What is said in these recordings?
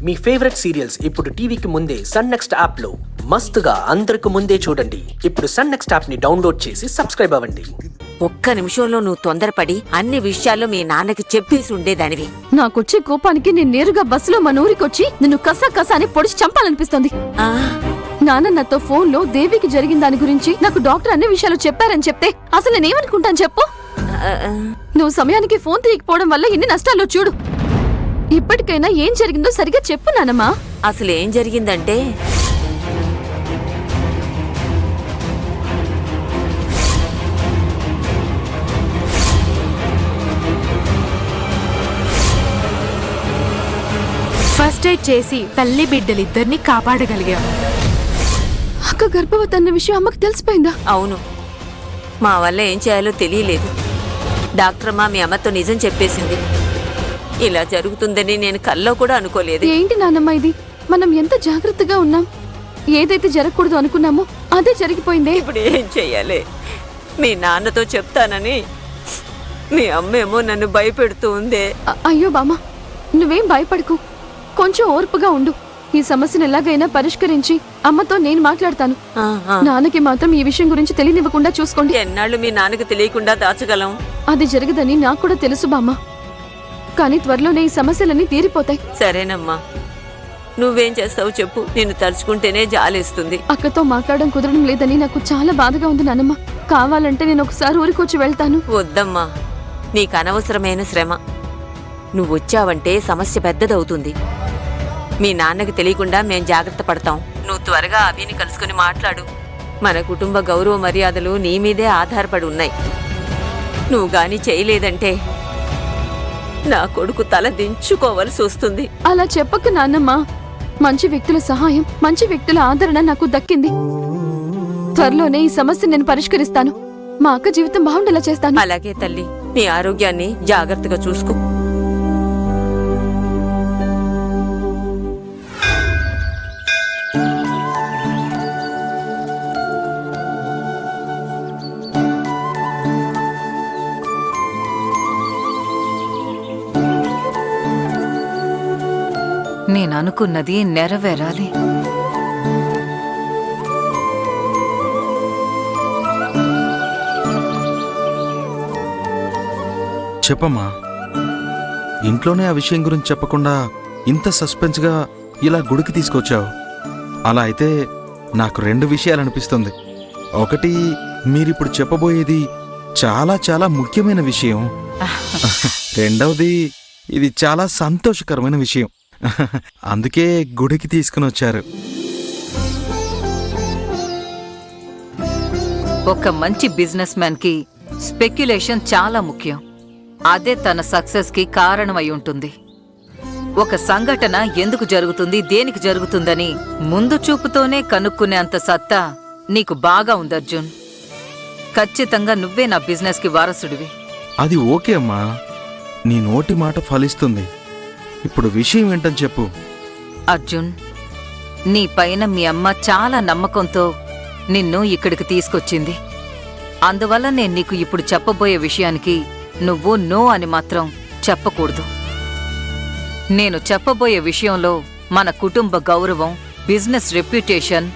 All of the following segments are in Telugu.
మీ ఫేవరెట్ సీరియల్స్ ఇప్పుడు టీవీకి ముందే సన్ నెక్స్ట్ యాప్ లో మస్తుగా అందరికి ముందే చూడండి. ఇప్పుడు సన్ నెక్స్ట్ యాప్ ని డౌన్లోడ్ చేసి సబ్స్క్రైబ్ అవ్వండి. ఒక్క నిమిషంలో నువ్వు తొందరపడి అన్ని విషయాల్లో మీ నాన్నకి చెప్పేసి ఉండేదానివి. నాకొచ్చే కోపానికి నేను నేరుగా బస్సులో మన ఊరికొచ్చి నిన్ను కసా అని పొడిచి చంపాలనిపిస్తుంది. నాన్న నాతో ఫోన్లో దేవికి జరిగిన దాని గురించి నాకు డాక్టర్ అన్ని విషయాలు చెప్పారని చెప్తే అసలు నేనేమనుకుంటాను చెప్పు? నువ్వు సమయానికి ఫోన్ తీయకపోవడం వల్ల ఎన్ని నష్టాలు చూడు. ఇప్పటికైనా ఏం జరిగిందో సరిగా చెప్పు నానమ్మా. అసలు ఏం జరిగిందంటే ఫస్ట్ ఎయిడ్ చేసి తల్లి బిడ్డలిద్దరినీ కాపాడగలిగాం. అక్క గర్భవతి అన్న విషయం అమ్మకు తెలిసిపోయిందా? అవును, మా వల్ల ఏం చేయాలో తెలియలేదు. డాక్టర్ అమ్మ మీ అమ్మతో నిజం చెప్పేసింది. ఇలా జరుగుతుందని నేను కల్లో కూడా అనుకోలేదు. ఏంటి నానమ్మ ఇది? మనం ఎంత జాగ్రత్తగా ఉన్నాం. ఏదైతే జరగకూడదు అనుకున్నామో అదే జరిగిపోయిందే. ఇప్పుడు ఏం చెయ్యాలి? మీ నాన్నతో చెప్తానని మీ అమ్మేమో నన్ను భయపెడుతూ ఉందే. అయ్యో బామ్మ, నువ్వేం భయపడకు, కొంచెం ఓర్పుగా ఉండు. ఈ సమస్యను ఎలాగైనా పరిష్కరించి అమ్మతో నేను మాట్లాడతాను. నాన్నకి మాత్రం ఈ విషయం గురించి తెలియనివ్వకుండా చూసుకోండి. ఎన్నాళ్ళు మీ నాన్నకి తెలియకుండా దాచగలం? అది జరగదని నాకు కూడా తెలుసు బామ్మ, కానీ త్వరలోనే ఈ సమస్యలన్నీ తీరిపోతాయి. సరేనమ్మా, నువ్వేం చేస్తావు చెప్పు. నేను తలుచుకుంటేనే జాలేస్తుంది. అక్కతో మాట్లాడడం కుదరడం లేదని నాకు చాలా బాధగా ఉంది నానమ్మ. కావాలంటే నేను ఒకసారి ఊరికొచ్చి వెళ్తాను. వద్దమ్మా, నీకు అనవసరమైన శ్రమ. నువ్వు వచ్చావంటే సమస్య పెద్దదవుతుంది. మీ నాన్నకి తెలియకుండా మేం జాగ్రత్త పడతాం. నువ్వు త్వరగా అభిని కలుసుకుని మాట్లాడు. మన కుటుంబ గౌరవ మర్యాదలు నీ మీదే ఆధారపడి ఉన్నాయి. నువ్వు గాని చేయలేదంటే నా కొడుకు తల దించుకోవలసి వస్తుంది. అలా చెప్పకు నాన్నమ్మ. మంచి వ్యక్తుల సహాయం, మంచి వ్యక్తుల ఆదరణ నాకు దక్కింది. త్వరలోనే ఈ సమస్య నేను పరిష్కరిస్తాను. మా అక్క జీవితం బాగుండేలా చేస్తాను. అలాగే తల్లి, నీ ఆరోగ్యాన్ని జాగ్రత్తగా చూసుకో. నేననుకున్నది నెరవేరాలి. చెప్పమ్మా, ఇంట్లోనే ఆ విషయం గురించి చెప్పకుండా ఇంత సస్పెన్స్గా ఇలా గుడికి తీసుకొచ్చావు. అలా అయితే నాకు 2 విషయాలు అనిపిస్తుంది. ఒకటి, మీరిప్పుడు చెప్పబోయేది చాలా చాలా ముఖ్యమైన విషయం. రెండవది, ఇది చాలా సంతోషకరమైన విషయం. అందుకే గుడికి తీసుకుని వచ్చారు. ఒక మంచి బిజినెస్ మ్యాన్ కి స్పెక్యులేషన్ చాలా ముఖ్యం. అదే తన సక్సెస్ కి కారణమై ఉంటుంది. ఒక సంఘటన ఎందుకు జరుగుతుంది, దేనికి జరుగుతుందని ముందు చూపుతోనే కనుక్కునేంత సత్తా నీకు బాగా ఉంది అర్జున్. ఖచ్చితంగా నువ్వే నా బిజినెస్ కి వారసుడివి. అది ఓకే అమ్మా, నీ నోటి మాట ఫలిస్తుంది. ఇప్పుడు విషయం ఏంటని చెప్పు. అర్జున్, నీ పైన మీ అమ్మ చాలా నమ్మకంతో నిన్ను ఇక్కడికి తీసుకొచ్చింది. అందువల్ల నేను నీకు ఇప్పుడు చెప్పబోయే విషయానికి నువ్వు నో అని మాత్రం చెప్పకూడదు. నేను చెప్పబోయే విషయంలో మన కుటుంబ గౌరవం, బిజినెస్ రెప్యుటేషన్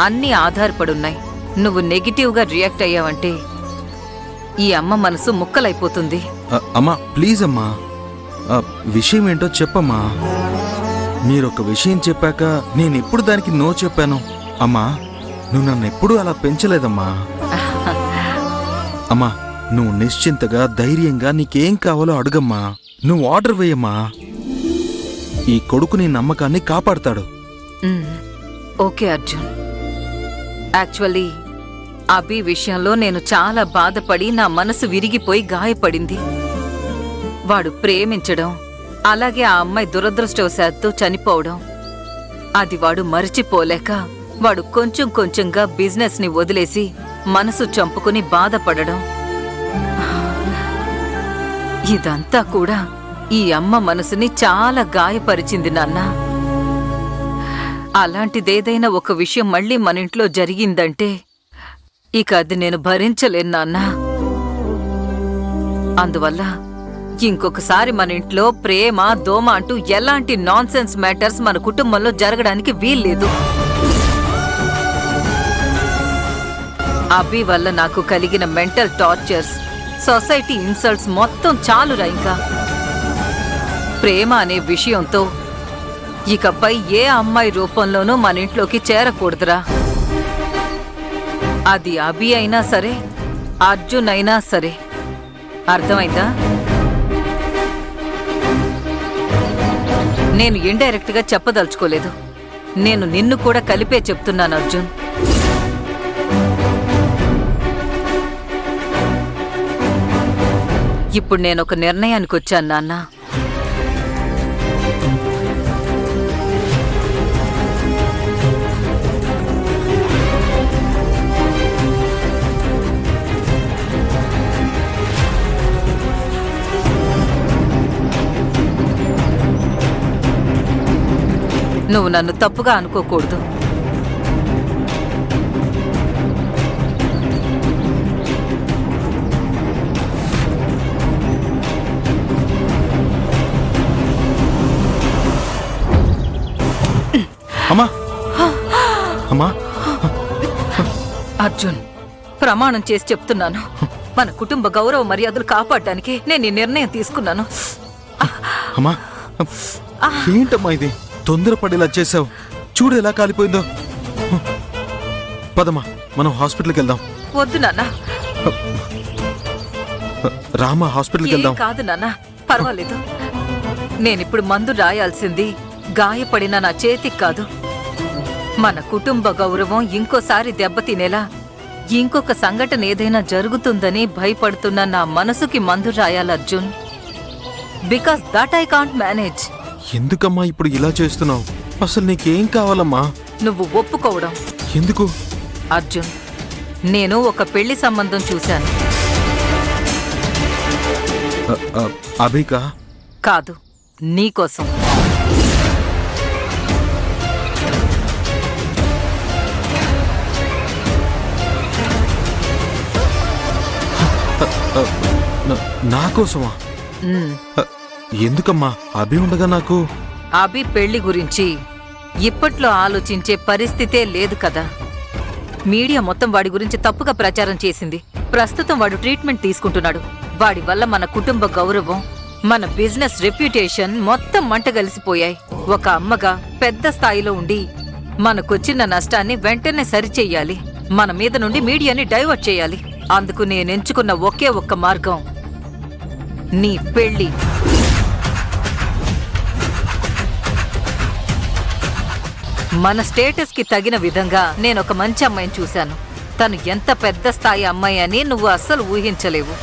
అన్నీ ఆధారపడున్నాయి. నువ్వు నెగిటివ్గా రియాక్ట్ అయ్యావంటే ఈ అమ్మ మనసు ముక్కలైపోతుంది. అమ్మా ప్లీజ్ అమ్మా, విషయం ఏంటో చెప్పమ్మా. మీరొక విషయం చెప్పాక నేనెప్పుడు దానికి నో చెప్పాను? అమ్మా, నువ్వు నన్నెప్పుడూ అలా పెంచలేదమ్మా. అమ్మా, నువ్వు నిశ్చింతగా ధైర్యంగా నీకేం కావాలో అడుగమ్మా. నువ్వు ఆర్డర్ వేయమ్మా. ఈ కొడుకు నీ నమ్మకాన్ని కాపాడతాడు. ఓకే అర్జున్, యాక్చువల్లీ అభి విషయంలో నేను చాలా బాధపడి నా మనసు విరిగిపోయి గాయపడింది. వాడు ప్రేమించడం, అలాగే ఆ అమ్మాయి దురదృష్టవశాత్తు చనిపోవడం, అది వాడు మరచిపోలేక వాడు కొంచెం కొంచెంగా బిజినెస్ ని వదిలేసి మనసు చంపుకుని బాధపడడం, ఇదంతా కూడా ఈ అమ్మ మనసుని చాలా గాయపరిచింది నాన్న. అలాంటిదేదైనా ఒక విషయం మళ్ళీ మన ఇంట్లో జరిగిందంటే ఇక అది నేను భరించలేను నాన్న. అందువల్ల ఇంకొకసారి మన ఇంట్లో ప్రేమ దోమ అంటూ ఎలాంటి నాన్సెన్స్ మ్యాటర్స్ మన కుటుంబంలో జరగడానికి వీల్లేదు. అభి వల్ల నాకు కలిగిన మెంటల్ టార్చర్స్, సొసైటీ ఇన్సల్ట్స్ మొత్తం చాలురా. ఇంకా ప్రేమ అనే విషయంతో ఇకపై ఏ అమ్మాయి రూపంలోనూ మన ఇంట్లోకి చేరకూడదురా. అది అభి అయినా సరే, అర్జున్ అయినా సరే. అర్థమైందా? నేను ఇండైరెక్ట్ గా చెప్పదలుచుకోలేదు. నేను నిన్ను కూడా కలిపే చెప్తున్నాను అర్జున్. ఇప్పుడు నేను ఒక నిర్ణయానికి వచ్చాను నాన్న. నువ్వు నన్ను తప్పుగా అనుకోకూడదు. అమ్మా అమ్మా అర్జున్, ప్రమాణం చేసి చెప్తున్నాను, మన కుటుంబ గౌరవ మర్యాదలు కాపాడడానికి నేను ఈ నిర్ణయం తీసుకున్నాను. అమ్మా ఏంటమ్మా ఇది? తొందరపడేలా చేసావు. చూడు ఎలా కాలిపోయిందో. పదమ్మా మనం హాస్పిటల్కి వెళ్దాం. వద్దు నాన్న. రామా హాస్పిటల్కి ఏం వెళ్దాం. కాదు నాన్న, పర్వాలేదు. నేనిప్పుడు మందు రాయాల్సింది గాయపడిన నా చేతికి కాదు. మన కుటుంబ గౌరవం ఇంకోసారి దెబ్బతినేలా ఇంకొక సంఘటన ఏదైనా జరుగుతుందని భయపడుతున్న నా మనసుకి మందు రాయాలి Arjun. Because that I can't manage. ఎందుకమ్మా ఇప్పుడు ఇలా చేస్తున్నావు? అసలు నీకేం కావాలమ్మా? నువ్వు ఒప్పుకోవడం. ఎందుకు? అర్జున్, నేను ఒక పెళ్లి సంబంధం చూశాను. అభికా? కాదు, నీకోసం. నా కోసమా? మ్. ఎందుకమ్మా? అభి ఉండగా నాకు. అభి పెళ్లి గురించి ఇప్పట్లో ఆలోచించే పరిస్థితే లేదు కదా. మీడియా మొత్తం వాడి గురించి తప్పుగా ప్రచారం చేసింది. ప్రస్తుతం వాడు ట్రీట్మెంట్ తీసుకుంటున్నాడు. వాడి వల్ల మన కుటుంబ గౌరవం, మన బిజినెస్ రెప్యుటేషన్ మొత్తం మంటగలిసిపోయాయి. ఒక అమ్మగా పెద్ద స్థాయిలో ఉండి మనకొచ్చిన నష్టాన్ని వెంటనే సరిచెయ్యాలి. మన మీద నుండి మీడియాని డైవర్ట్ చేయాలి. అందుకు నేనెంచుకున్న ఒకే ఒక్క మార్గం నీ పెళ్లి. మన స్టేటస్ కి తగిన విధంగా నేను ఒక మంచి అమ్మాయిని చూశాను. తను ఎంత పెద్ద స్థాయి అమ్మాయి అని నువ్వు అస్సలు ఊహించలేవు.